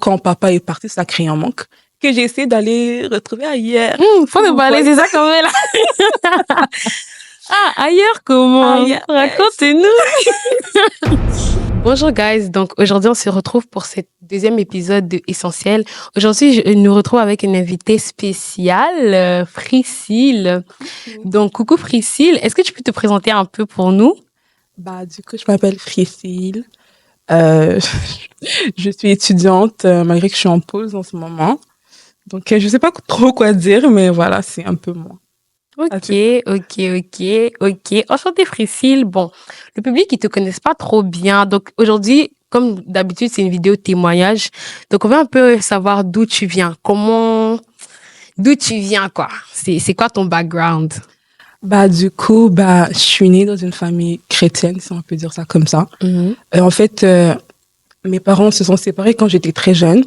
quand papa est parti, ça crée un manque que j'ai essayé d'aller retrouver ailleurs. Faut me parler, c'est ça quand même là. Ailleurs comment? Ailleurs. Racontez-nous. Bonjour guys, donc aujourd'hui on se retrouve pour ce deuxième épisode de Essentiel. Aujourd'hui je nous retrouve avec une invitée spéciale, Fricile. Donc coucou Fricile, est-ce que tu peux te présenter un peu pour nous? Du coup, je m'appelle Fricile. Je suis étudiante, malgré que je suis en pause en ce moment. Donc, je sais pas trop quoi dire, mais voilà, c'est un peu moi. Ok. Enchantée Fricile. Bon, le public, ils te connaissent pas trop bien. Donc, aujourd'hui, comme d'habitude, c'est une vidéo témoignage. Donc, on va un peu savoir d'où tu viens. D'où tu viens, quoi. C'est quoi ton background? Du coup, je suis née dans une famille chrétienne, si on peut dire ça comme ça. En fait, mes parents se sont séparés quand j'étais très jeune.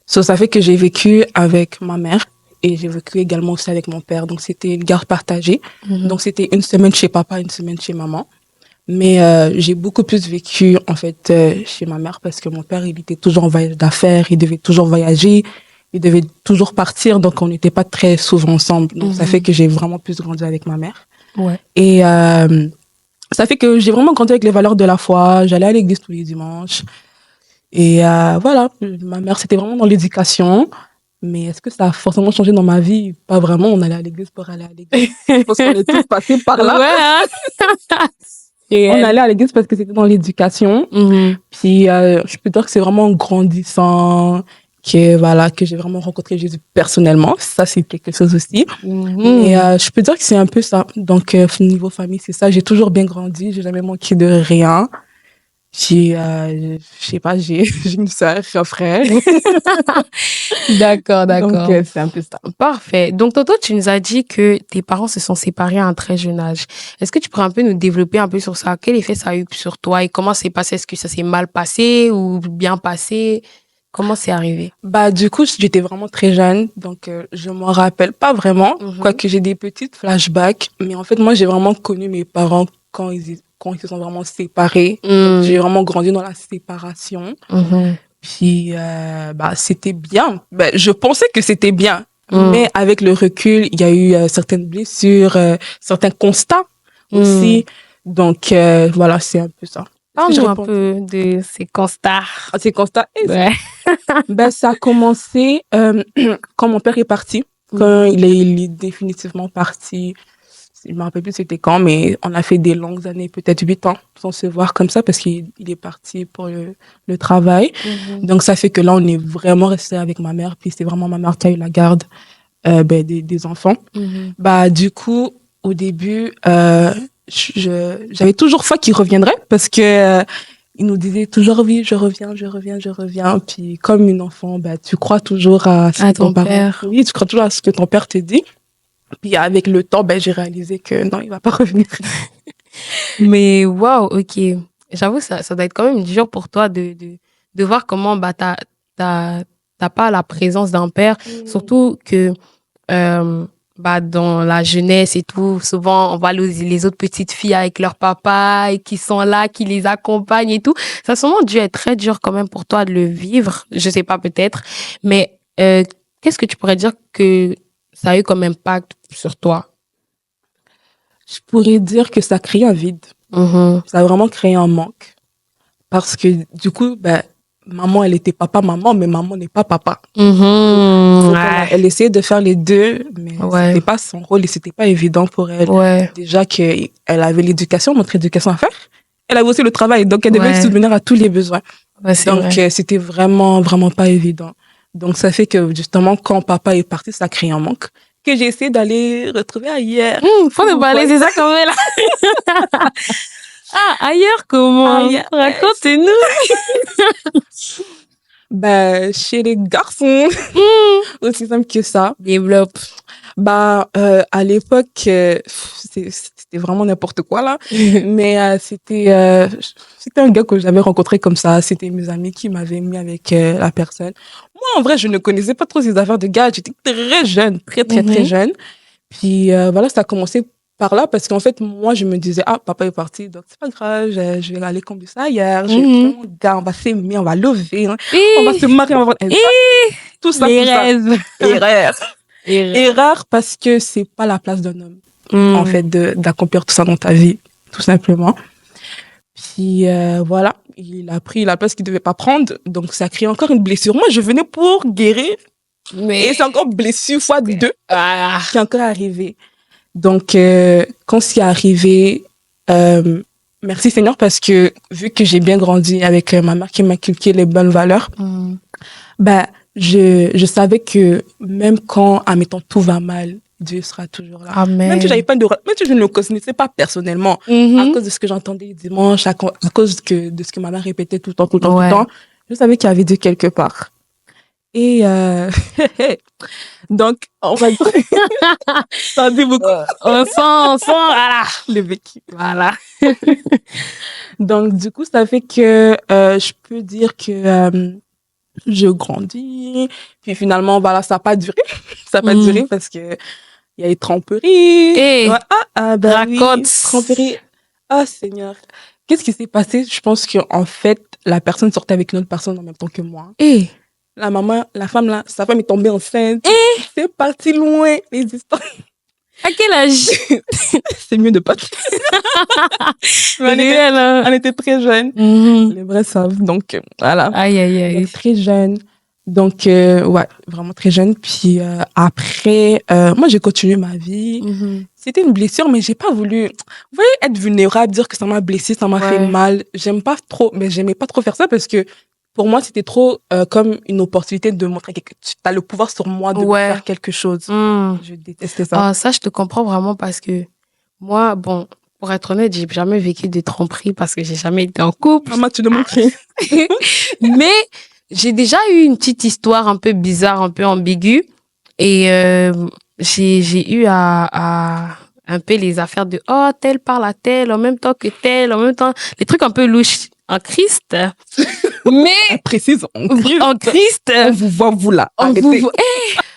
Ça fait que j'ai vécu avec ma mère et j'ai vécu également aussi avec mon père. Donc, c'était une garde partagée. Donc, c'était une semaine chez papa, une semaine chez maman. Mais j'ai beaucoup plus vécu, en fait, chez ma mère parce que mon père, il était toujours en voyage d'affaires, il devait toujours voyager, il devait toujours partir. Donc, on n'était pas très souvent ensemble. Donc, ça fait que j'ai vraiment plus grandi avec ma mère. Ouais. Et ça fait que j'ai vraiment grandi avec les valeurs de la foi. J'allais à l'église tous les dimanches. Et voilà, ma mère, c'était vraiment dans l'éducation. Mais est-ce que ça a forcément changé dans ma vie? Pas vraiment. On allait à l'église pour aller à l'église. Parce qu'on est tous passés par là. Ouais, On allait à l'église parce que c'était dans l'éducation. Puis, je peux dire que c'est vraiment en grandissant que j'ai vraiment rencontré Jésus personnellement. Ça, c'est quelque chose aussi. Et je peux dire que c'est un peu ça. Donc, niveau famille, c'est ça. J'ai toujours bien grandi. J'ai jamais manqué de rien. Je sais pas, j'ai une sœur, un frère. D'accord. Donc, c'est un peu ça. Parfait. Donc, tantôt, tu nous as dit que tes parents se sont séparés à un très jeune âge. Est-ce que tu pourrais un peu nous développer un peu sur ça? Quel effet ça a eu sur toi et comment c'est passé? Est-ce que ça s'est mal passé ou bien passé? Comment c'est arrivé? Du coup, j'étais vraiment très jeune, donc je m'en rappelle pas vraiment, quoique j'ai des petites flashbacks. Mais en fait, moi, j'ai vraiment connu mes parents quand ils se sont vraiment séparés. Donc, j'ai vraiment grandi dans la séparation. Puis, c'était bien. Je pensais que c'était bien. Mais avec le recul, il y a eu certaines blessures, certains constats aussi. Donc, voilà, c'est un peu ça. Parle-nous un peu de ces constats. Ces constats, Ouais. ça a commencé quand mon père est parti. Quand il est définitivement parti. Je me rappelle plus c'était quand, mais on a fait des longues années, peut-être 8 ans, sans se voir comme ça, parce qu'il est parti pour le travail. Donc, ça fait que là, on est vraiment resté avec ma mère, puis c'est vraiment ma mère qui a eu la garde des enfants. Du coup, au début, j'avais toujours foi qu'il reviendrait, parce que il nous disait toujours oui, je reviens. Puis comme une enfant, tu crois toujours à ce que ton père. Oui, tu crois toujours à ce que ton père te dit. Puis avec le temps, j'ai réalisé que non, il va pas revenir. Mais waouh, ok. J'avoue, ça doit être quand même dur pour toi de voir comment t'as pas la présence d'un père, surtout que dans la jeunesse et tout, souvent on voit les autres petites filles avec leur papa et qui sont là, qui les accompagnent et tout. Ça a sûrement dû être très dur quand même pour toi de le vivre. Je sais pas, peut-être. Mais qu'est-ce que tu pourrais dire que ça a eu comme impact sur toi? Je pourrais dire que ça crée un vide. Ça a vraiment créé un manque. Parce que du coup, maman, elle était maman, mais maman n'est pas papa. Donc, elle essayait de faire les deux, mais c'était pas son rôle et c'était pas évident pour elle. Déjà qu'elle avait l'éducation, notre éducation à faire. Elle avait aussi le travail, donc elle devait subvenir à tous les besoins. Donc, c'était vraiment, vraiment pas évident. Donc, ça fait que justement, quand papa est parti, ça crée un manque que j'ai essayé d'aller retrouver ailleurs. Faut me parler, c'est ça quand même là. Ailleurs comment? Racontez-nous. Chez les garçons. Aussi simple que ça. Développe. À l'époque, c'était vraiment n'importe quoi là. Mais c'était un gars que j'avais rencontré comme ça. C'était mes amis qui m'avaient mis avec la personne. Moi, en vrai, je ne connaissais pas trop ces affaires de gars. J'étais très jeune, très jeune. Puis voilà, ça a commencé par là parce qu'en fait, moi, je me disais, ah, papa est parti, donc c'est pas grave, je vais aller combler ça ailleurs. Mon gars, on va s'aimer, on va lever, hein, on va se marier, on va avoir tout ça, les tout ça. rêves. Erreur. Erreur parce que c'est pas la place d'un homme, en fait, d'accomplir tout ça dans ta vie, tout simplement. Puis voilà, il a pris la place qu'il devait pas prendre, donc ça a créé encore une blessure. Moi, je venais pour guérir, et c'est encore blessure fois 2 qui est encore arrivé. Donc, quand c'est arrivé, merci Seigneur parce que vu que j'ai bien grandi avec ma mère qui m'a inculqué les bonnes valeurs, ben je savais que même quand, admettons, tout va mal, Dieu sera toujours là. Amen. Même si j'avais pas même si je ne le connaissais pas personnellement, à cause de ce que j'entendais dimanche, à cause de ce que ma mère répétait tout le temps, tout le temps, je savais qu'il y avait Dieu quelque part. Et donc, on va dire, ça dit beaucoup. On sent, voilà. Le vécu. Voilà. Donc, du coup, ça fait que je peux dire que je grandis. Puis finalement, voilà, ça n'a pas duré. Ça n'a pas duré parce que il y a eu tromperie. Hey, raconte. Oui, tromperie. Ah, Seigneur. Qu'est-ce qui s'est passé? Je pense qu'en fait, la personne sortait avec une autre personne en même temps que moi. Hey. La maman, la femme là, sa femme est tombée enceinte. C'est parti loin, les histoires. À quel âge? C'est mieux de pas. On était très jeunes. Les vrais savent. Donc, voilà. Aïe. Très jeunes. Donc, ouais, vraiment très jeune. Puis après, moi, j'ai continué ma vie. C'était une blessure, mais j'ai pas voulu, vous voyez, être vulnérable, dire que ça m'a blessé, ça m'a fait mal. J'aimais pas trop faire ça parce que pour moi, c'était trop comme une opportunité de montrer que tu as le pouvoir sur moi de faire quelque chose. Je détestais ça. Ça, je te comprends vraiment parce que moi, bon, pour être honnête, j'ai jamais vécu de tromperie parce que j'ai jamais été en couple. Maman, tu ne montres rien. Mais j'ai déjà eu une petite histoire un peu bizarre, un peu ambiguë. Et j'ai eu à un peu les affaires de « Oh, tel parle à tel, en même temps que tel, en même temps... » Les trucs un peu louches en Christ. Mais... Précise, en Christ. On vous voit, vous là.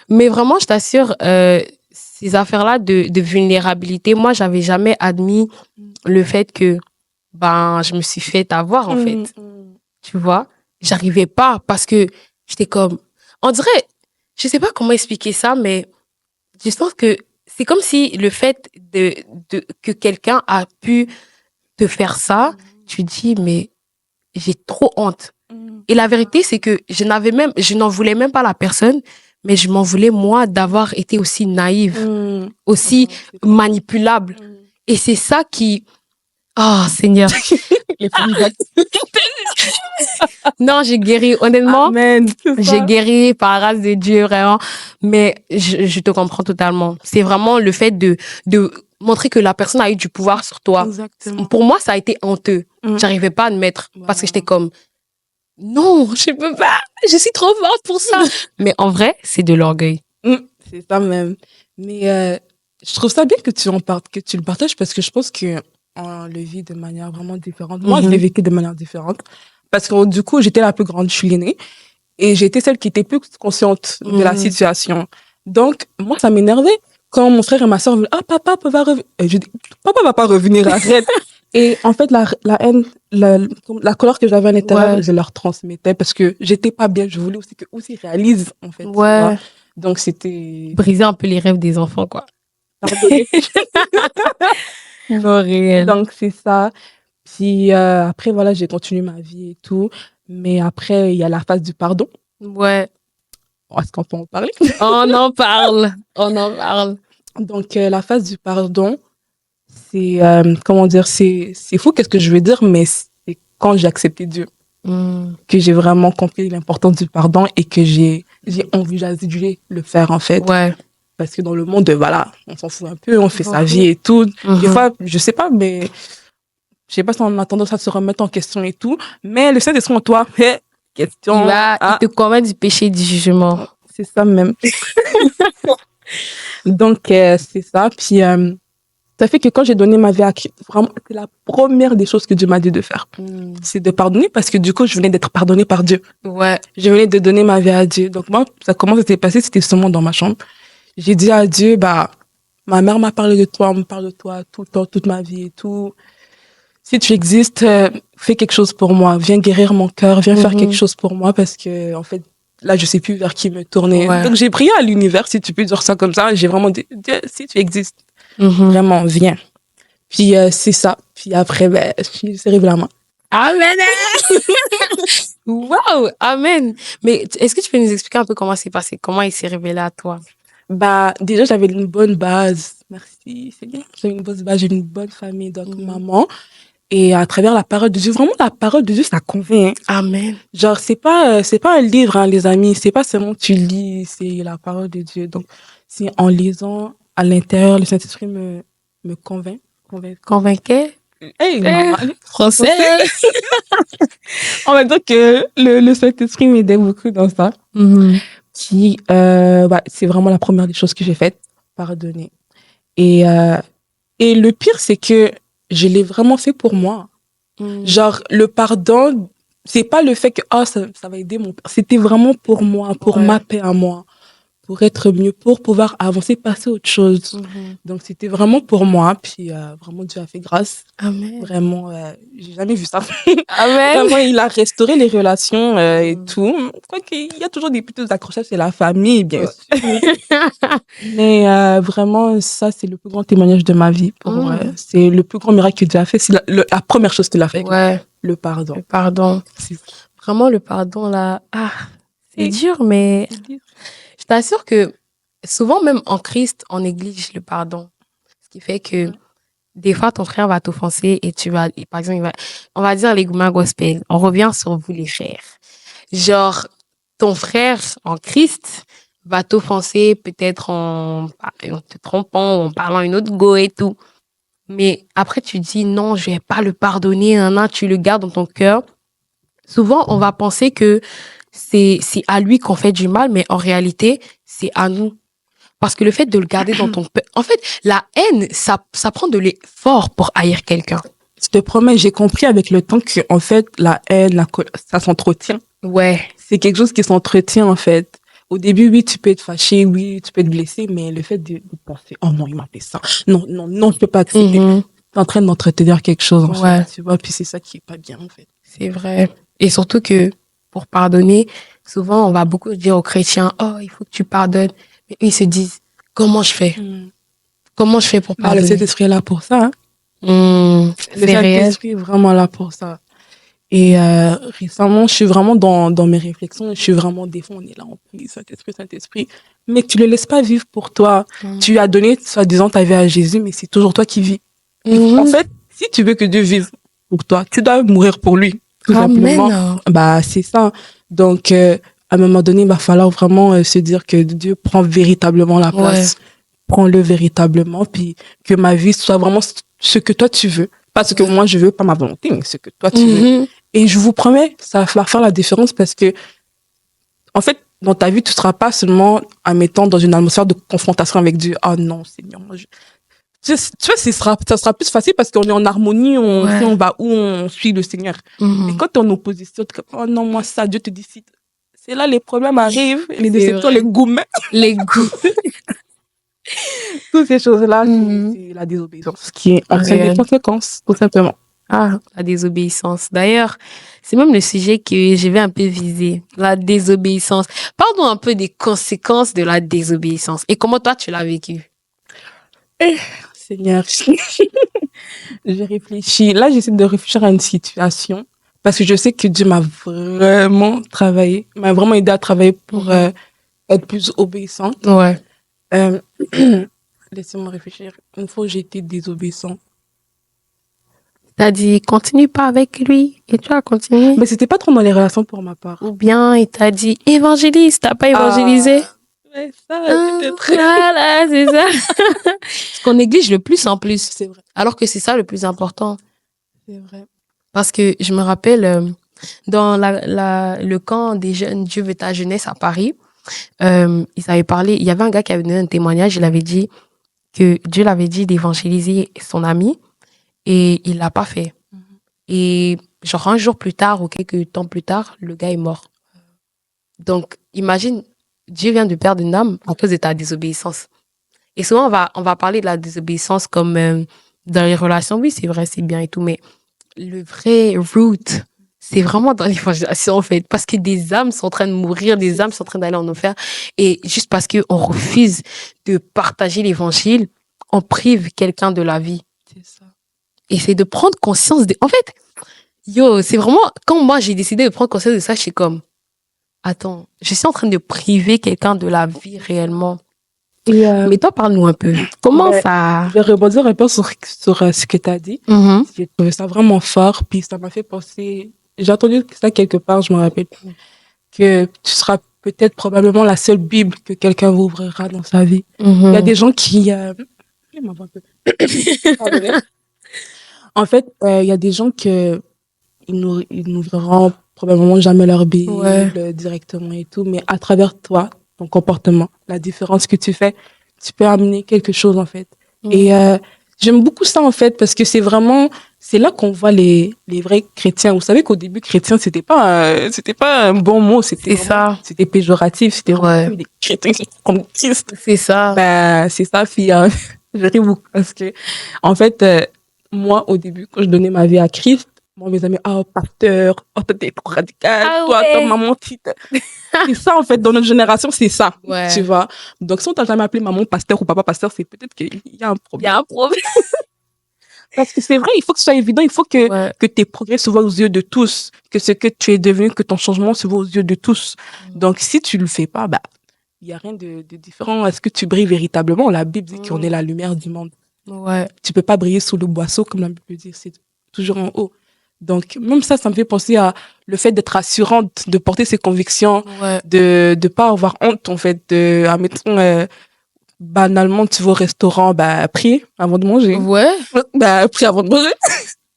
Mais vraiment, je t'assure, ces affaires-là de vulnérabilité, moi, j'avais jamais admis le fait que je me suis fait avoir, en fait. Tu vois? J'arrivais pas parce que j'étais comme... On dirait... Je sais pas comment expliquer ça, mais je pense que c'est comme si le fait que quelqu'un a pu te faire ça, tu dis, mais j'ai trop honte. Et la vérité, c'est que je n'en voulais même pas la personne, mais je m'en voulais, moi, d'avoir été aussi naïve, aussi manipulable. Et c'est ça qui... Oh, Seigneur. Les femmes Non, j'ai guéri. Honnêtement, Amen, j'ai guéri par la grâce de Dieu, vraiment. Mais je te comprends totalement. C'est vraiment le fait de montrer que la personne a eu du pouvoir sur toi. Exactement. Pour moi, ça a été honteux. J'arrivais pas à admettre parce que j'étais comme, non, je peux pas. Je suis trop forte pour ça. Mais en vrai, c'est de l'orgueil. C'est ça même. Mais je trouve ça bien que tu en parles, que tu le partages parce que je pense que on le vit de manière vraiment différente. Moi, je l'ai vécu de manière différente. Parce que du coup, j'étais la plus grande, je suis l'aînée. Et j'étais celle qui était plus consciente de la situation. Donc, moi, ça m'énervait. Quand mon frère et ma soeur me disaient, papa va revenir. Je dis, papa va pas revenir, arrête. Et en fait, la haine, la colère que j'avais à l'intérieur, je leur transmettais parce que j'étais pas bien. Je voulais aussi qu'eux aussi réalisent, en fait. Ouais. Donc, c'était... Briser un peu les rêves des enfants, quoi. Non, réel. Donc, c'est ça. Puis après, voilà, j'ai continué ma vie et tout. Mais après, il y a la phase du pardon. Ouais. Est-ce qu'on peut en parler? On en parle. Donc, la phase du pardon, c'est, comment dire, c'est fou, qu'est-ce que je veux dire, mais c'est quand j'ai accepté Dieu que j'ai vraiment compris l'importance du pardon et que j'ai envisagé le faire, en fait. Ouais. Parce que dans le monde, voilà, on s'en fout un peu, on fait sa vie et tout. Des fois, je sais pas, mais je sais pas si on a tendance à se remettre en question et tout. Mais le Saint-Esprit en toi, question. Il te convainc du péché et du jugement. C'est ça même. Donc, c'est ça. Puis, ça fait que quand j'ai donné ma vie à Christ, vraiment, c'est la première des choses que Dieu m'a dit de faire. C'est de pardonner parce que du coup, je venais d'être pardonnée par Dieu. Ouais. Je venais de donner ma vie à Dieu. Donc, moi, comment ça s'est passé? C'était seulement dans ma chambre. J'ai dit à Dieu, Ma mère m'a parlé de toi, on me parle de toi tout le temps, toute ma vie et tout. Si tu existes, fais quelque chose pour moi. Viens guérir mon cœur, viens faire quelque chose pour moi parce que, en fait, là, je sais plus vers qui me tourner. Ouais. Donc, j'ai prié à l'univers, si tu peux dire ça comme ça. J'ai vraiment dit, Dieu, si tu existes, vraiment, viens. Puis, c'est ça. Puis après, ben, je suis serré la main. Amen. Wow, amen. Mais est-ce que tu peux nous expliquer un peu comment c'est passé? Comment il s'est révélé à toi? Bah, déjà, j'avais une bonne base. Merci, Seigneur. J'avais une bonne base, j'ai une bonne famille, donc maman. Et à travers la parole de Dieu, vraiment, la parole de Dieu, ça convainc. Amen. Genre, c'est pas un livre, hein, les amis. C'est pas seulement tu lis, c'est la parole de Dieu. Donc, c'est en lisant à l'intérieur, le Saint-Esprit me convainc. Convainquait? Hey, Français. On va dire que le Saint-Esprit m'aidait beaucoup dans ça. Puis, bah, c'est vraiment la première des choses que j'ai faites, pardonner. Et le pire, c'est que je l'ai vraiment fait pour moi. Genre, le pardon, c'est pas le fait que, ça va aider mon père. C'était vraiment pour moi, pour ma paix à moi, pour être mieux, pour pouvoir avancer, passer à autre chose. Donc, c'était vraiment pour moi. Puis, vraiment, Dieu a fait grâce. Amen. Vraiment, j'ai jamais vu ça. Amen. Vraiment, il a restauré les relations et tout. Je crois qu'il y a toujours des petits accrochages, c'est la famille, bien sûr. Mais vraiment, ça, c'est le plus grand témoignage de ma vie. C'est le plus grand miracle que Dieu a fait. C'est la première chose qu'il a fait. Ouais. Le pardon. Le pardon. Vraiment, le pardon, là, c'est dur, mais je t'assure que souvent, même en Christ, on néglige le pardon. Ce qui fait que des fois, ton frère va t'offenser et tu vas, par exemple, on va dire les gourmands gospel. On revient sur vous, les frères. Genre, ton frère en Christ va t'offenser peut-être en te trompant, en parlant une autre go et tout. Mais après, tu dis non, je vais pas le pardonner, tu le gardes dans ton cœur. Souvent, on va penser que c'est à lui qu'on fait du mal, mais en réalité, c'est à nous. Parce que le fait de le garder dans ton... En fait, la haine, ça prend de l'effort pour haïr quelqu'un. Je te promets, j'ai compris avec le temps que, en fait, la haine, ça s'entretient. Ouais. C'est quelque chose qui s'entretient, en fait. Au début, oui, tu peux être fâché, oui, tu peux être blessé, mais le fait de penser, oh non, il m'a fait ça. Non, je peux pas accepter. T'es en train d'entretenir quelque chose, en fait, tu vois, puis c'est ça qui est pas bien, en fait. C'est vrai. Et surtout que, pour pardonner, souvent, on va beaucoup dire aux chrétiens, oh, il faut que tu pardonnes. Mais eux, ils se disent, comment je fais? Comment je fais pour pardonner? Le Saint-Esprit est là pour ça, hein. Le Saint-Esprit est vraiment là pour ça. Et récemment, je suis vraiment dans mes réflexions. Je suis vraiment, des fois, on est là, on prie, Saint-Esprit. Mais tu le laisses pas vivre pour toi. Tu as donné, soi-disant, ta vie à Jésus, mais c'est toujours toi qui vis. En fait, si tu veux que Dieu vive pour toi, tu dois mourir pour lui. Tout simplement. Bah, c'est ça. Donc, à un moment donné, il va falloir vraiment se dire que Dieu prend véritablement la place. Prends-le véritablement, puis que ma vie soit vraiment ce que toi tu veux. Pas ce que moi je veux, pas ma volonté, mais ce que toi tu veux. Et je vous promets, ça va faire la différence parce que, en fait, dans ta vie, tu seras pas seulement en mettant dans une atmosphère de confrontation avec Dieu. Ah non, Seigneur, tu vois, ça sera plus facile parce qu'on est en harmonie, on va où on suit le Seigneur. Et quand tu es en opposition, tu es comme, oh non, moi ça, Dieu te décide. C'est là les problèmes arrivent, les déceptions, les gourmets. Les goûts. Toutes ces choses-là, c'est la désobéissance qui entraîne des conséquences, tout simplement. Ah, la désobéissance. D'ailleurs, c'est même le sujet que je vais un peu viser, la désobéissance. Parle-nous un peu des conséquences de la désobéissance et comment toi tu l'as vécu. Seigneur, j'ai réfléchi. Là, j'essaie de réfléchir à une situation parce que je sais que Dieu m'a vraiment aidé à travailler pour être plus obéissante. Ouais. Laissez-moi réfléchir. Une fois, j'ai été désobéissant. T'as dit, continue pas avec lui, et tu as continué. Mais c'était pas trop dans les relations pour ma part. Ou bien, il t'a dit, évangélise, t'as pas évangélisé. Ouais, ça, peut-être. Voilà, c'est ça. Ce qu'on néglige le plus en plus. C'est vrai. Alors que c'est ça le plus important. C'est vrai. Parce que je me rappelle, dans le camp des jeunes Dieu veut ta jeunesse à Paris, ils avaient parlé, il y avait un gars qui avait donné un témoignage, il avait dit que Dieu l'avait dit d'évangéliser son ami et il l'a pas fait. Et genre un jour plus tard ou quelques temps plus tard, le gars est mort. Donc, imagine, Dieu vient de perdre une âme à cause de ta désobéissance. Et souvent, on va parler de la désobéissance comme dans les relations. Oui, c'est vrai, c'est bien et tout, mais le vrai root, c'est vraiment dans l'évangélisation, en fait. Parce que des âmes sont en train de mourir, des âmes sont en train d'aller en enfer. Et juste parce qu'on refuse de partager l'évangile, on prive quelqu'un de la vie. C'est ça. Et c'est de prendre conscience de... En fait, c'est vraiment... Quand moi, j'ai décidé de prendre conscience de ça, je suis comme... Attends, je suis en train de priver quelqu'un de la vie réellement. Mais toi, parle-nous un peu. Comment ça... Je vais rebondir un peu sur ce que tu as dit. J'ai trouvé ça vraiment fort, puis ça m'a fait penser... J'ai entendu ça quelque part, je me rappelle plus, que tu seras peut-être probablement la seule Bible que quelqu'un vous ouvrira dans sa vie. Il y a des gens qui... En fait, il y a des gens que ils n'ouvriront probablement jamais leur Bible directement et tout, mais à travers toi, ton comportement, la différence que tu fais, tu peux amener quelque chose en fait. Et j'aime beaucoup ça en fait parce que c'est là qu'on voit les vrais chrétiens. Vous savez qu'au début chrétien c'était pas un bon mot, c'était péjoratif, c'était vraiment des chrétiens comme Christ. C'est ça. Ben c'est ça fille. Je ris beaucoup parce que en fait moi au début quand je donnais ma vie à Christ, moi, mes amis, pasteur, t'es trop radical, toi, maman, c'est ça, en fait, dans notre génération, c'est ça, tu vois. Donc, si on t'a jamais appelé maman pasteur ou papa pasteur, c'est peut-être qu'il y a un problème. Il y a un problème. Parce que c'est vrai, il faut que ce soit évident, il faut que tes progrès se voient aux yeux de tous, que ce que tu es devenu, que ton changement se voit aux yeux de tous. Donc, si tu le fais pas, il y a rien de différent. Est-ce que tu brilles véritablement? La Bible dit qu'on est la lumière du monde. Tu peux pas briller sous le boisseau, comme la Bible dit, c'est toujours en haut. Donc, même ça me fait penser à le fait d'être assurante, de porter ses convictions, de pas avoir honte, en fait, admettons, banalement, tu vas au restaurant, prie avant de manger. Prie avant de manger.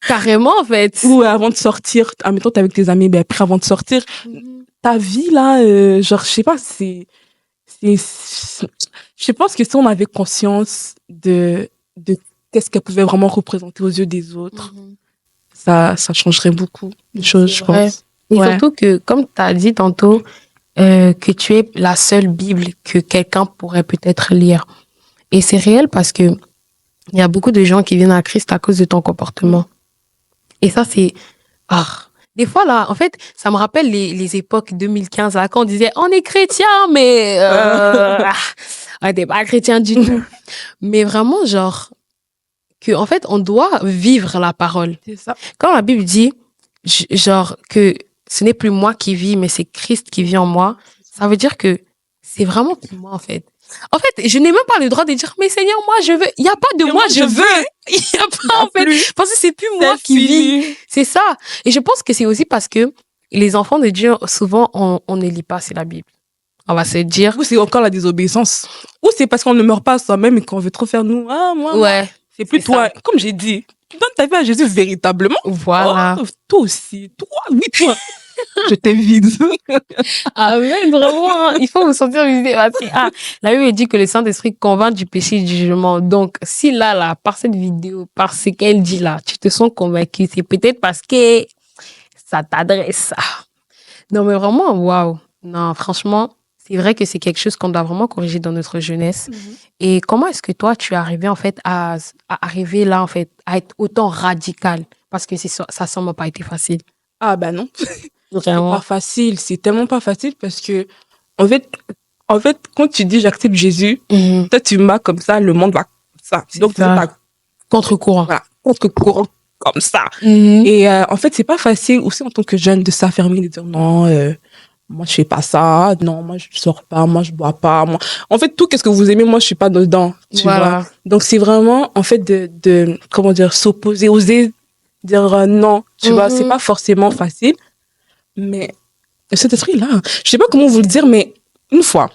Carrément, en fait. Ou avant de sortir, admettons, t'es avec tes amis, prie avant de sortir. Ta vie, là, genre, je sais pas, je pense que si on avait conscience de qu'est-ce qu'elle pouvait vraiment représenter aux yeux des autres, ça changerait beaucoup de choses, je pense. Et surtout que, comme tu as dit tantôt, que tu es la seule Bible que quelqu'un pourrait peut-être lire. Et c'est réel parce que il y a beaucoup de gens qui viennent à Christ à cause de ton comportement. Et ça, c'est... Des fois, là, en fait, ça me rappelle les époques 2015, là, quand on disait, on est chrétien, mais on n'était pas chrétien du tout. Mais vraiment, genre... que en fait on doit vivre la parole. C'est ça. Quand la Bible dit genre que ce n'est plus moi qui vis mais c'est Christ qui vit en moi, ça veut dire que c'est vraiment plus moi en fait. En fait, je n'ai même pas le droit de dire mais Seigneur, moi je veux. Il y a pas de moi je veux. Il y a pas en fait parce que c'est plus moi qui vis. C'est ça. Et je pense que c'est aussi parce que les enfants de Dieu souvent on ne lit pas c'est la Bible. On va se dire ou c'est encore la désobéissance ou c'est parce qu'on ne meurt pas à soi-même et qu'on veut trop faire nous. Moi. C'est plus toi, comme j'ai dit, tu donnes ta vie à Jésus véritablement. Voilà. Toi aussi, toi. Je t'invite. Amen, vraiment. Il faut vous sentir visité. La Bible dit que le Saint-Esprit convainc du péché et du jugement. Donc, si là, par cette vidéo, par ce qu'elle dit là, tu te sens convaincu, c'est peut-être parce que ça t'adresse. Non, mais vraiment, waouh. Non, franchement, c'est vrai que c'est quelque chose qu'on doit vraiment corriger dans notre jeunesse. Et comment est-ce que toi, tu es arrivé, en fait, à arriver là, en fait, à être autant radical? Parce que ça n'a sûrement pas été facile. Non. Vraiment. C'est pas facile. C'est tellement pas facile parce que, en fait, quand tu dis j'accepte Jésus, toi, tu m'as comme ça, le monde va comme ça. Donc, tu es contre-courant. Voilà, contre-courant comme ça. Et en fait, c'est pas facile aussi en tant que jeune de s'affirmer, de dire non, moi je fais pas ça, non, moi je sors pas, moi je bois pas, moi en fait tout qu'est-ce que vous aimez, moi je suis pas dedans, tu vois. Donc c'est vraiment en fait de comment dire, s'opposer, oser dire non, tu vois, c'est pas forcément facile, mais cet esprit là, je sais pas comment vous le dire, mais une fois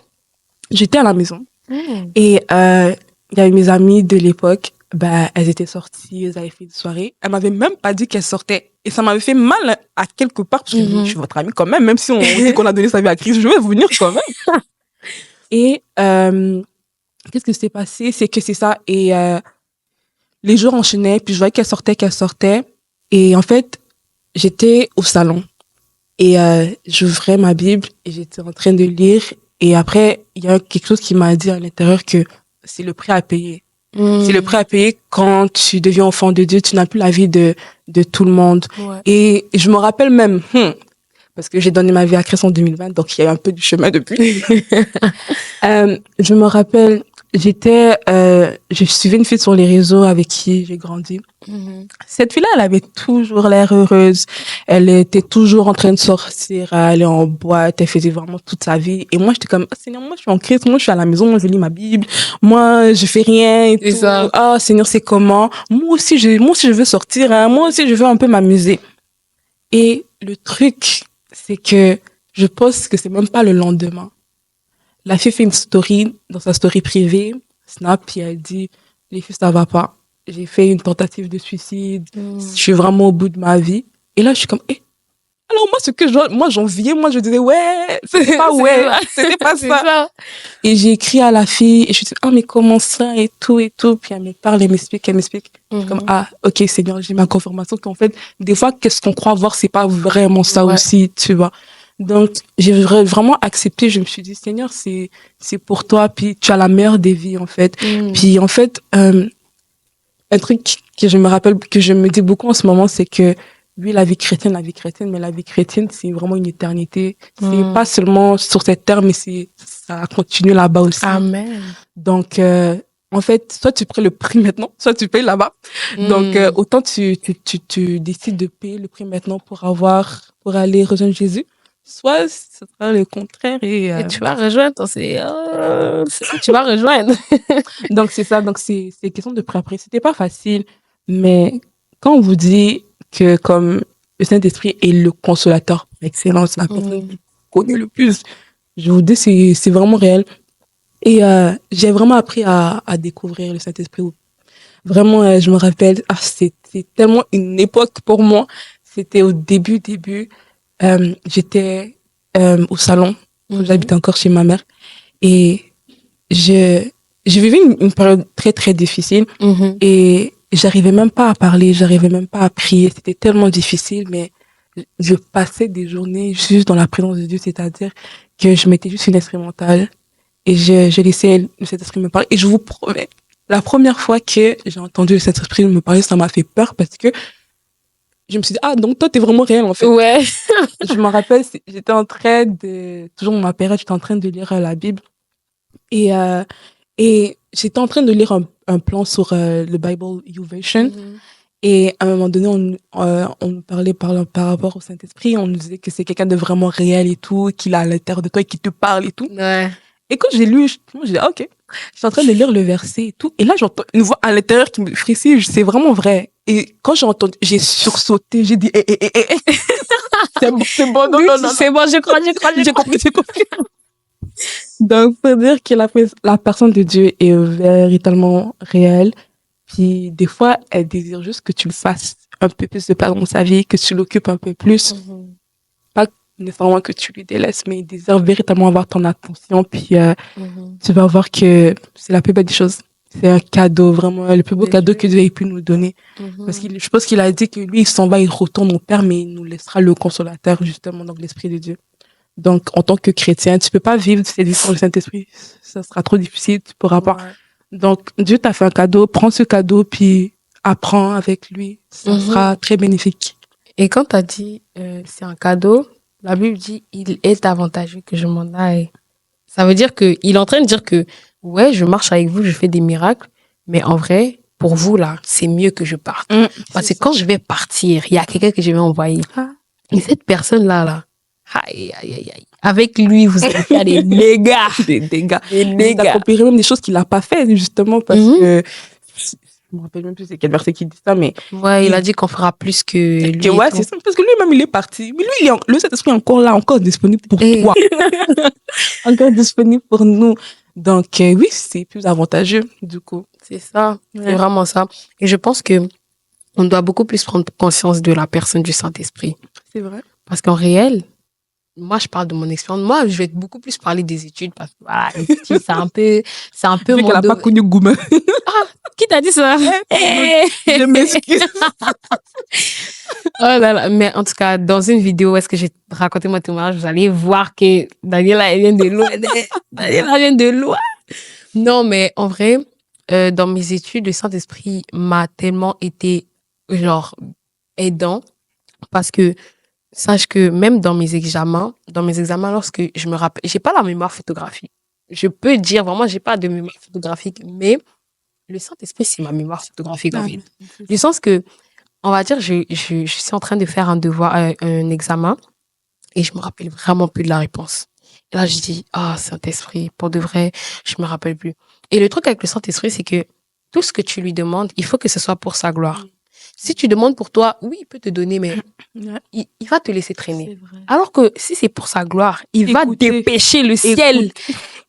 j'étais à la maison et il y avait mes amies de l'époque, elles étaient sorties, elles avaient fait une soirée, elles m'avaient même pas dit qu'elles sortaient. Et ça m'avait fait mal à quelque part, parce que je suis votre amie quand même si on dit qu'on a donné sa vie à Christ, je vais venir quand même. Et qu'est-ce que s'est passé? C'est que c'est ça. Et les jours enchaînaient, puis je voyais qu'elles sortaient. Et en fait, j'étais au salon. Et j'ouvrais ma Bible et j'étais en train de lire. Et après, il y a quelque chose qui m'a dit à l'intérieur que c'est le prix à payer. C'est le prix à payer quand tu deviens enfant de Dieu, tu n'as plus la vie de tout le monde. Ouais. Et je me rappelle même, parce que j'ai donné ma vie à Christ en 2020, donc il y a eu un peu du chemin depuis. Je me rappelle, je suivais une fille sur les réseaux avec qui j'ai grandi. Cette fille-là, elle avait toujours l'air heureuse. Elle était toujours en train de sortir, aller en boîte. Elle faisait vraiment toute sa vie. Et moi, j'étais comme, Seigneur, moi, je suis en Christ. Moi, je suis à la maison. Moi, je lis ma Bible. Moi, je fais rien et tout. Ça. Ah, Seigneur, c'est comment? Moi aussi, je veux sortir. Hein. Moi aussi, je veux un peu m'amuser. Et le truc, c'est que je pense que c'est même pas le lendemain. La fille fait une story, dans sa story privée, Snap, puis elle dit, les filles, ça va pas. J'ai fait une tentative de suicide. Je suis vraiment au bout de ma vie. Et là, je suis comme, alors moi, j'enviais, moi, je disais, ouais, c'était pas ouais, c'était pas ça. Et j'ai écrit à la fille, et je suis dit, mais comment ça, et tout. Puis elle me parle, elle m'explique. Je suis comme, ok, Seigneur, j'ai ma confirmation qu'en fait, des fois, qu'est-ce qu'on croit voir, c'est pas vraiment ça aussi, tu vois. Donc, j'ai vraiment accepté, je me suis dit, Seigneur, c'est pour toi, puis tu as la meilleure des vies, en fait. Puis, en fait, un truc que je me rappelle, que je me dis beaucoup en ce moment, c'est que, oui, la vie chrétienne, mais la vie chrétienne, c'est vraiment une éternité. C'est pas seulement sur cette terre, mais ça continue là-bas aussi. Amen. Donc, en fait, soit tu prends le prix maintenant, soit tu payes là-bas. Donc, autant tu décides de payer le prix maintenant pour aller rejoindre Jésus. Soit ce sera le contraire et tu vas rejoindre, tu vas rejoindre. Donc, c'est ça. Donc, c'est question de prix après. C'était pas facile, mais quand on vous dit que comme le Saint-Esprit est le consolateur par excellence, la personne qui connaît le plus, je vous dis, c'est vraiment réel. Et j'ai vraiment appris à découvrir le Saint-Esprit. Vraiment, je me rappelle, c'était tellement une époque pour moi. C'était au début. J'étais au salon, j'habitais encore chez ma mère. Et j'ai vécu une période très, très difficile. Et j'arrivais même pas à parler, j'arrivais même pas à prier. C'était tellement difficile, mais je passais des journées juste dans la présence de Dieu, c'est-à-dire que je mettais juste une instrumentale et je laissais cet esprit me parler. Et je vous promets, la première fois que j'ai entendu cet esprit me parler, ça m'a fait peur parce que je me suis dit, donc toi, t'es vraiment réel, en fait. Ouais. Je me rappelle, j'étais en train toujours dans ma période, j'étais en train de lire la Bible. Et j'étais en train de lire un plan sur le Bible YouVersion. Et à un moment donné, on nous parlait par rapport au Saint-Esprit. On nous disait que c'est quelqu'un de vraiment réel et tout, qu'il est à l'intérieur de toi et qui te parle et tout. Ouais. Et quand j'ai lu, j'ai dit, ok. Je suis en train de lire le verset et tout. Et là, j'entends une voix à l'intérieur qui me frétille. C'est vraiment vrai. Et quand j'ai entendu, j'ai sursauté. J'ai dit, c'est bon, non. C'est bon, j'ai compris. Donc, faut dire que la personne de Dieu est véritablement réelle. Puis, des fois, elle désire juste que tu le fasses un peu plus de place dans sa vie, que tu l'occupes un peu plus. Pas nécessairement que tu lui délaisses, mais il désire véritablement avoir ton attention. Puis, tu vas voir que c'est la plus belle des choses. C'est un cadeau, vraiment, le plus beau cadeau que Dieu ait pu nous donner. Parce que je pense qu'il a dit que lui, il s'en va, il retourne au Père, mais il nous laissera le consolateur, justement, donc l'Esprit de Dieu. Donc, en tant que chrétien, tu peux pas vivre cette vie sans le Saint-Esprit. Ça sera trop difficile, tu pourras pas. Donc, Dieu t'a fait un cadeau, prends ce cadeau, puis apprends avec lui. Ça sera très bénéfique. Et quand t'as dit, c'est un cadeau, la Bible dit, il est avantageux que je m'en aille. Ça veut dire que, il est en train de dire que, ouais, je marche avec vous, je fais des miracles, mais en vrai, pour vous, là, c'est mieux que je parte. Parce que quand je vais partir, il y a quelqu'un que je vais envoyer. Et cette personne-là, aïe. Avec lui, vous allez faire des dégâts. Des dégâts. Vous accomplirez même des choses qu'il n'a pas fait, justement, parce que, je me rappelle même plus c'est quel verset qui dit ça, mais. Ouais, il a dit qu'on fera plus que lui. Ouais, c'est ça, parce que lui-même, il est parti. Mais lui, le Saint-Esprit est encore là, encore disponible pour toi. Encore disponible pour nous. Donc, oui, c'est plus avantageux, du coup. C'est ça. C'est vraiment ça. Et je pense que on doit beaucoup plus prendre conscience de la personne du Saint-Esprit. C'est vrai. Parce qu'en réel, moi, je parle de mon expérience. Moi, je vais beaucoup plus parler des études parce que, voilà, les études, c'est un peu mon qu'elle n'a pas connu Gouma. Qui t'a dit ça? Je m'excuse. Oh là là. Mais en tout cas, dans une vidéo où est-ce que j'ai raconté mon témoignage, vous allez voir que Daniela, elle vient de loin. Non, mais en vrai, dans mes études, le Saint-Esprit m'a tellement été, genre, aidant parce que sache que même dans mes examens, lorsque je me rappelle, j'ai pas la mémoire photographique. Je peux dire vraiment, j'ai pas de mémoire photographique, mais le Saint-Esprit, c'est ma mémoire photographique, en fait. Du sens que, on va dire, je suis en train de faire un devoir, un examen, et je me rappelle vraiment plus de la réponse. Et là, je dis, ah, Saint-Esprit, pour de vrai, je me rappelle plus. Et le truc avec le Saint-Esprit, c'est que tout ce que tu lui demandes, il faut que ce soit pour sa gloire. Si tu demandes pour toi, oui, il peut te donner, mais il va te laisser traîner. Alors que si c'est pour sa gloire, il va dépêcher le ciel.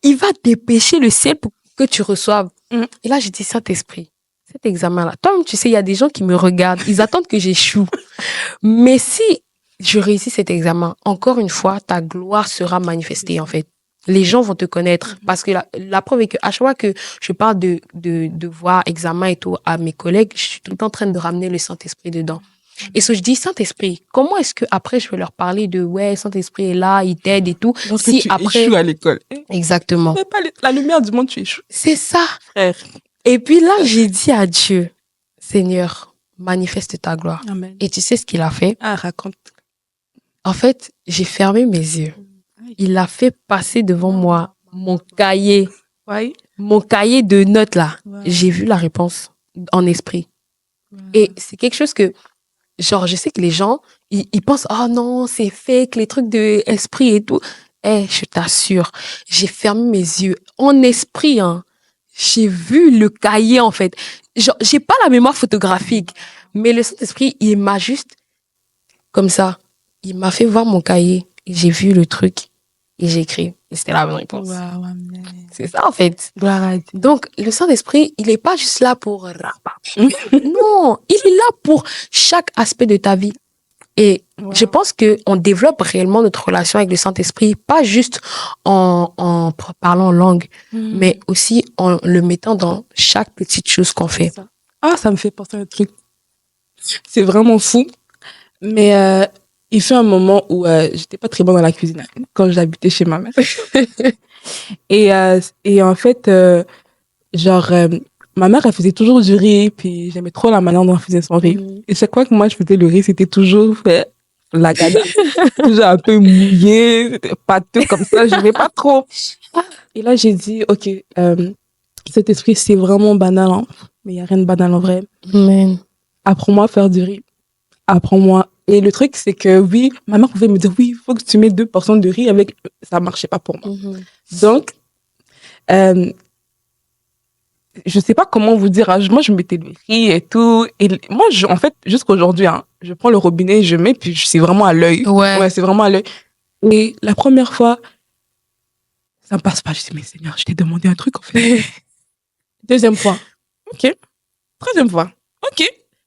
Il va dépêcher le ciel pour que tu reçoives. Et là, je dis, Saint-Esprit, cet examen-là, toi-même, tu sais, il y a des gens qui me regardent, ils attendent que j'échoue. Mais si je réussis cet examen, encore une fois, ta gloire sera manifestée, en fait. Les gens vont te connaître. Parce que la preuve est que à chaque fois que je parle de devoir, examen et tout à mes collègues, je suis tout le temps en train de ramener le Saint-Esprit dedans. Et ce je dis, Saint-Esprit, comment est-ce que après je vais leur parler de, ouais, Saint-Esprit est là, il t'aide et tout. Donc, si tu échoues à l'école. Exactement. Mais pas la lumière du monde, tu échoues. C'est ça. Frère. Et puis là, j'ai dit à Dieu, Seigneur, manifeste ta gloire. Amen. Et tu sais ce qu'il a fait? Ah, raconte. En fait, j'ai fermé mes yeux. Il a fait passer devant moi mon cahier. Oui. Mon cahier de notes là. Wow. J'ai vu la réponse en esprit. Wow. Et c'est quelque chose que, genre, je sais que les gens, ils pensent, oh non, c'est fake, les trucs de esprit et tout. Je t'assure, j'ai fermé mes yeux. En esprit, hein, j'ai vu le cahier, en fait. Genre, j'ai pas la mémoire photographique, mais le Saint-Esprit, il m'a juste, comme ça, il m'a fait voir mon cahier. Et j'ai vu le truc. Et j'ai écrit. Et c'était la bonne réponse. Wow, c'est ça, en fait. Gloire à Dieu. Donc, le Saint-Esprit, il n'est pas juste là pour... non, il est là pour chaque aspect de ta vie. Et je pense qu'on développe réellement notre relation avec le Saint-Esprit, pas juste en parlant en langue, mais aussi en le mettant dans chaque petite chose qu'on fait. Ça me fait penser à un truc. C'est vraiment fou. Mais il fait un moment où j'étais pas très bonne dans la cuisine quand j'habitais chez ma mère. et en fait, ma mère, elle faisait toujours du riz, puis j'aimais trop la manière dont elle faisait son riz. Et c'est quoi que moi, je faisais le riz, c'était toujours fait la gada. Toujours un peu mouillé, c'était pâteux comme ça, je n'aimais pas trop. Et là, j'ai dit, ok, cet esprit, c'est vraiment banal, hein, mais il n'y a rien de banal en vrai. Amen. Apprends-moi à faire du riz. Apprends-moi. Et le truc, c'est que oui, ma mère pouvait me dire, oui, il faut que tu mets 2 portions de riz avec, ça marchait pas pour moi. Donc, je sais pas comment vous dire, moi, je mettais le riz et tout. Et moi, en fait, jusqu'aujourd'hui, hein, je prends le robinet, je mets, puis c'est vraiment à l'œil. Ouais, c'est vraiment à l'œil. Et la première fois, ça me passe pas. Je dis, mais Seigneur, je t'ai demandé un truc, en fait. Deuxième fois. Ok. Troisième fois. Ok.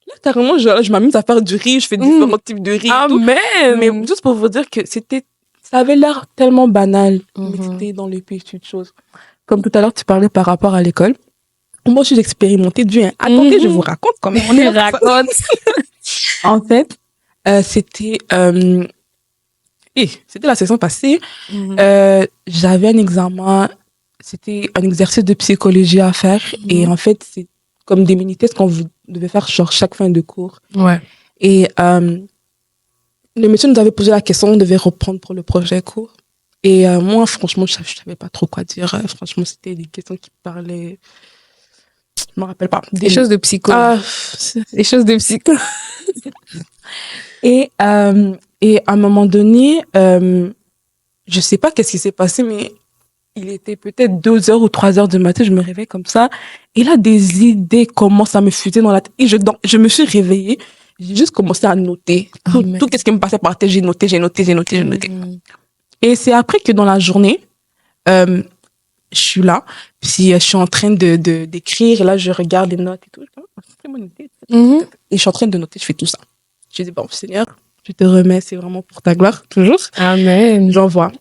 Là, carrément, je m'amuse à faire du riz, je fais différents types de riz. Amen. Mais juste pour vous dire que ça avait l'air tellement banal, mais c'était dans les petites choses. Comme tout à l'heure, tu parlais par rapport à l'école. Moi aussi, j'ai expérimenté Dieu. Hein. Attendez, je vous raconte quand même. On raconte. En fait, c'était la session passée. J'avais un examen, c'était un exercice de psychologie à faire. Et en fait, c'est comme des mini-tests qu'on devait faire genre chaque fin de cours. Ouais. Et le monsieur nous avait posé la question, on devait reprendre pour le projet cours. Et moi, franchement, je savais pas trop quoi dire. Franchement, c'était des questions qui parlaient... Je me rappelle pas. Des choses de psycho. Des choses de psycho. Et à un moment donné, je sais pas qu'est-ce qui s'est passé, mais il était peut-être 2h ou 3h du matin, je me réveille comme ça. Et là, des idées commencent à me fuser dans la tête. Et je me suis réveillée. J'ai juste commencé à noter. Tout ce qui me passait par la tête, j'ai noté. Et c'est après que dans la journée, je suis là, puis je suis en train d'écrire, et là, je regarde les notes et tout. C'est une bonne idée. Et je suis en train de noter, je fais tout ça. Je dis, bon, Seigneur, je te remets, c'est vraiment pour ta gloire, toujours. Amen. J'envoie.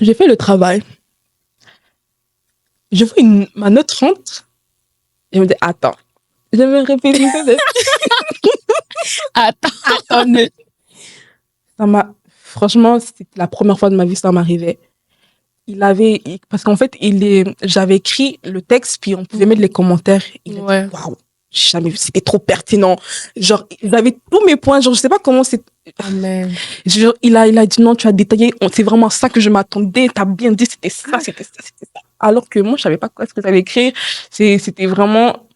J'ai fait le travail. Je vois ma note rentre. Je me dis, attends. Je me répéter. Attendez. Franchement, c'était la première fois de ma vie que ça m'arrivait. parce qu'en fait, j'avais écrit le texte, puis on pouvait mettre les commentaires. Il a dit, waouh, j'ai jamais vu, c'était trop pertinent. Genre, il avait tous mes points, genre, je sais pas comment c'est. Amen. Genre, il a dit non, tu as détaillé, c'est vraiment ça que je m'attendais, t'as bien dit, c'était ça, c'était ça, c'était ça. Alors que moi, je savais pas quoi ce que j'avais écrit. C'était vraiment,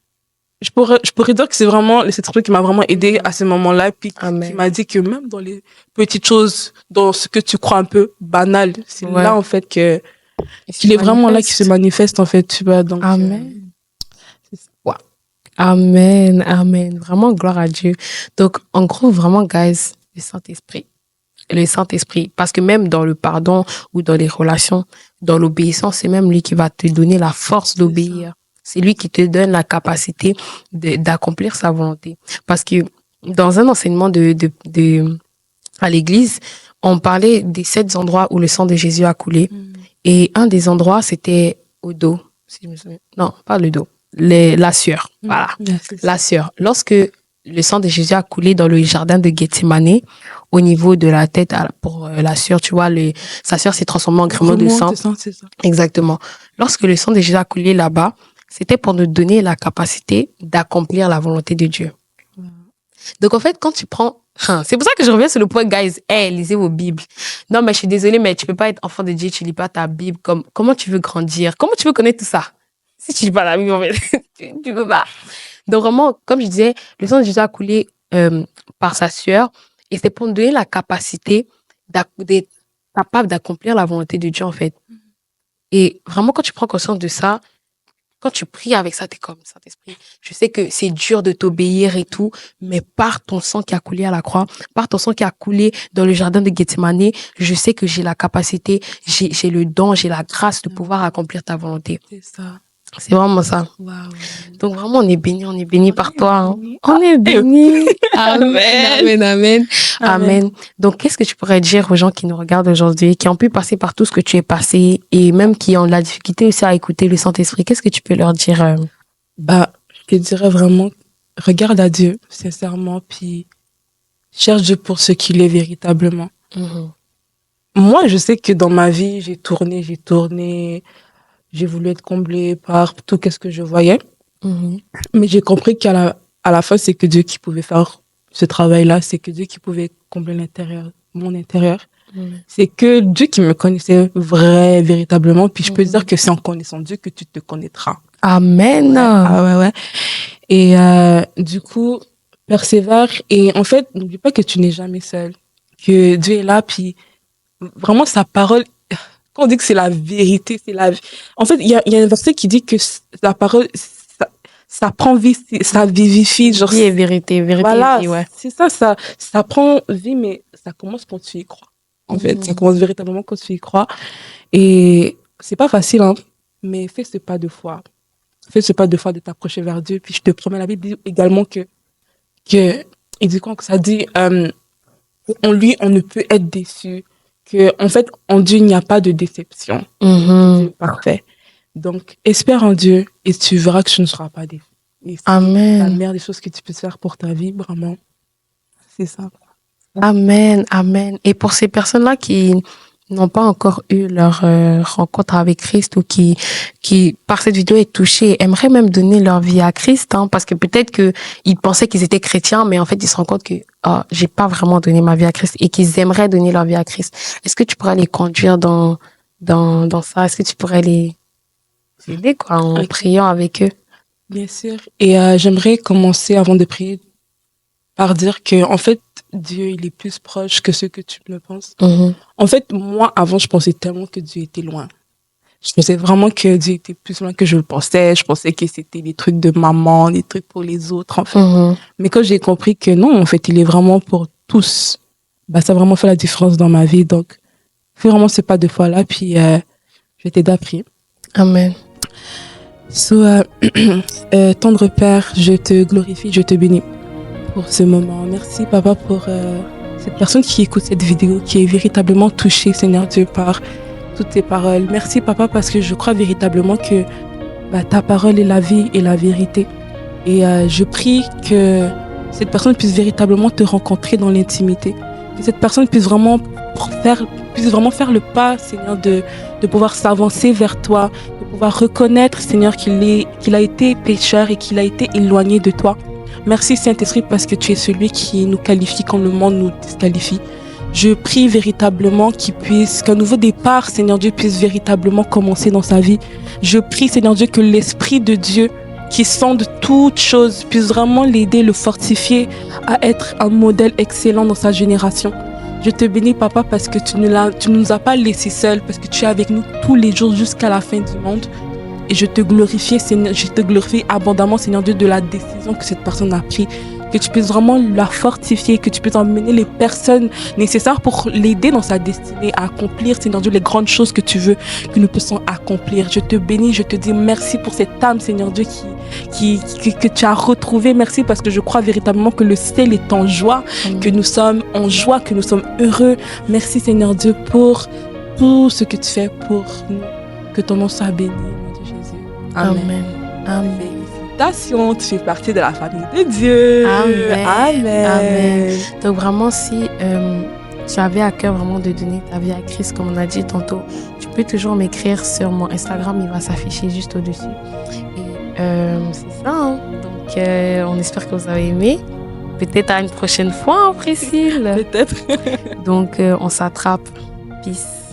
je pourrais dire que c'est vraiment le Saint-Esprit qui m'a vraiment aidé à ce moment-là, puis qui m'a dit que même dans les petites choses, dans ce que tu crois un peu banal, c'est là, en fait, qu'il est vraiment là, qui se manifeste, en fait, tu vois. Donc, Amen. Amen, amen. Vraiment, gloire à Dieu. Donc, en gros, vraiment, guys, le Saint-Esprit. Parce que même dans le pardon ou dans les relations, dans l'obéissance, c'est même lui qui va te donner la force d'obéir. C'est lui qui te donne la capacité d'accomplir sa volonté. Parce que dans un enseignement à l'église, on parlait des 7 endroits où le sang de Jésus a coulé. Et un des endroits, c'était au dos. Si je me souviens. Non, pas le dos. La sueur. Voilà. La sueur. Lorsque le sang de Jésus a coulé dans le jardin de Gethsemane, au niveau de la tête pour la sueur, tu vois, sa sueur s'est transformée en grumeau de sang. C'est ça. Exactement. Lorsque le sang de Jésus a coulé là-bas, c'était pour nous donner la capacité d'accomplir la volonté de Dieu. Donc, en fait, quand tu prends... c'est pour ça que je reviens sur le point, guys. Lisez vos Bibles. Non, mais je suis désolée, mais tu peux pas être enfant de Dieu, tu lis pas ta Bible. Comment tu veux grandir? Comment tu veux connaître tout ça? Si tu lis pas la Bible, en fait, tu peux pas. Donc, vraiment, comme je disais, le sang de Jésus a coulé par sa sueur. Et c'est pour nous donner la capacité d'être capable d'accomplir la volonté de Dieu, en fait. Et vraiment, quand tu prends conscience de ça, quand tu pries avec ça, t'es comme Saint-Esprit. Je sais que c'est dur de t'obéir et tout, mais par ton sang qui a coulé à la croix, par ton sang qui a coulé dans le jardin de Gethsemane, je sais que j'ai la capacité, j'ai le don, j'ai la grâce de pouvoir accomplir ta volonté. C'est ça. C'est vraiment ça. Wow. Donc vraiment, on est béni par toi. Hein. On est béni. Amen. Donc, qu'est-ce que tu pourrais dire aux gens qui nous regardent aujourd'hui, qui ont pu passer par tout ce que tu es passé et même qui ont de la difficulté aussi à écouter le Saint-Esprit? Qu'est-ce que tu peux leur dire? Je te dirais vraiment, regarde à Dieu, sincèrement, puis cherche Dieu pour ce qu'il est véritablement. Moi, je sais que dans ma vie, j'ai tourné, j'ai voulu être comblée par tout ce que je voyais. Mais j'ai compris qu'à la fin, c'est que Dieu qui pouvait faire ce travail-là, c'est que Dieu qui pouvait combler mon intérieur. C'est que Dieu qui me connaissait véritablement. Puis je peux dire que c'est en connaissant Dieu que tu te connaîtras. Amen. Ouais. Et du coup, persévère. Et en fait, n'oublie pas que tu n'es jamais seul. Que Dieu est là, puis vraiment sa parole... Quand on dit que c'est la vérité, En fait, il y a un verset qui dit que la parole, ça prend vie, ça vivifie. Genre, vie et vérité. Voilà, vie, ouais. C'est ça, ça prend vie, mais ça commence quand tu y crois. En fait, ça commence véritablement quand tu y crois. Et c'est pas facile, hein, mais fais ce pas de foi. Fais ce pas de foi de t'approcher vers Dieu. Puis je te promets, la Bible dit également que il dit quoi que ça dit, en lui, on ne peut être déçu. Que, en fait, en Dieu, il n'y a pas de déception. C'est parfait. Donc, espère en Dieu et tu verras que tu ne seras pas déçu. Amen. La meilleure des choses que tu peux faire pour ta vie, vraiment, c'est ça. Amen. Et pour ces personnes-là qui n'ont pas encore eu leur rencontre avec Christ ou qui par cette vidéo est touchée, aimeraient même donner leur vie à Christ, hein, parce que peut-être que ils pensaient qu'ils étaient chrétiens, mais en fait ils se rendent compte que j'ai pas vraiment donné ma vie à Christ et qu'ils aimeraient donner leur vie à Christ. Est-ce que tu pourrais les conduire dans ça? Est-ce que tu pourrais les aider en priant avec eux? Bien sûr. Et j'aimerais commencer avant de prier par dire que en fait Dieu il est plus proche que ce que tu le penses. En fait, moi avant je pensais tellement que Dieu était loin. Je pensais vraiment que Dieu était plus loin que je le pensais. Je pensais que c'était des trucs de maman, des trucs pour les autres en fait. Mais quand j'ai compris que non, en fait, il est vraiment pour tous. Ça a vraiment fait la différence dans ma vie. Donc, fais vraiment ce pas de foi là, puis je vais t'aider à prier. Amen. Tendre Père, je te glorifie, je te bénis pour ce moment. Merci Papa pour cette personne qui écoute cette vidéo, qui est véritablement touchée, Seigneur Dieu, par toutes tes paroles. Merci Papa parce que je crois véritablement que ta parole est la vie et la vérité. Et je prie que cette personne puisse véritablement te rencontrer dans l'intimité. Que cette personne puisse vraiment puisse vraiment faire le pas, Seigneur, de pouvoir s'avancer vers toi, de pouvoir reconnaître, Seigneur, qu'il a été pécheur et qu'il a été éloigné de toi. Merci, Saint-Esprit, parce que tu es celui qui nous qualifie quand le monde nous disqualifie. Je prie véritablement qu'un nouveau départ, Seigneur Dieu, puisse véritablement commencer dans sa vie. Je prie, Seigneur Dieu, que l'Esprit de Dieu, qui sonde toutes choses, puisse vraiment l'aider, le fortifier à être un modèle excellent dans sa génération. Je te bénis, Papa, parce que tu ne nous as pas laissés seuls, parce que tu es avec nous tous les jours jusqu'à la fin du monde. Et je te glorifie, Seigneur, je te glorifie abondamment, Seigneur Dieu, de la décision que cette personne a prise. Que tu puisses vraiment la fortifier, que tu puisses emmener les personnes nécessaires pour l'aider dans sa destinée à accomplir, Seigneur Dieu, les grandes choses que tu veux que nous puissions accomplir. Je te bénis, je te dis merci pour cette âme, Seigneur Dieu, que tu as retrouvée. Merci parce que je crois véritablement que le ciel est en joie, que nous sommes en joie, que nous sommes heureux. Merci, Seigneur Dieu, pour tout ce que tu fais pour nous. Que ton nom soit béni, mon Dieu Jésus. Amen. Amen. Tu fais partie de la famille de Dieu. Amen. Amen. Amen. Donc vraiment, si tu avais à cœur vraiment de donner ta vie à Christ, comme on a dit tantôt, tu peux toujours m'écrire sur mon Instagram, il va s'afficher juste au-dessus. Et c'est ça. Hein? Donc on espère que vous avez aimé. Peut-être à une prochaine fois, hein, Priscille. Peut-être. Donc on s'attrape. Peace.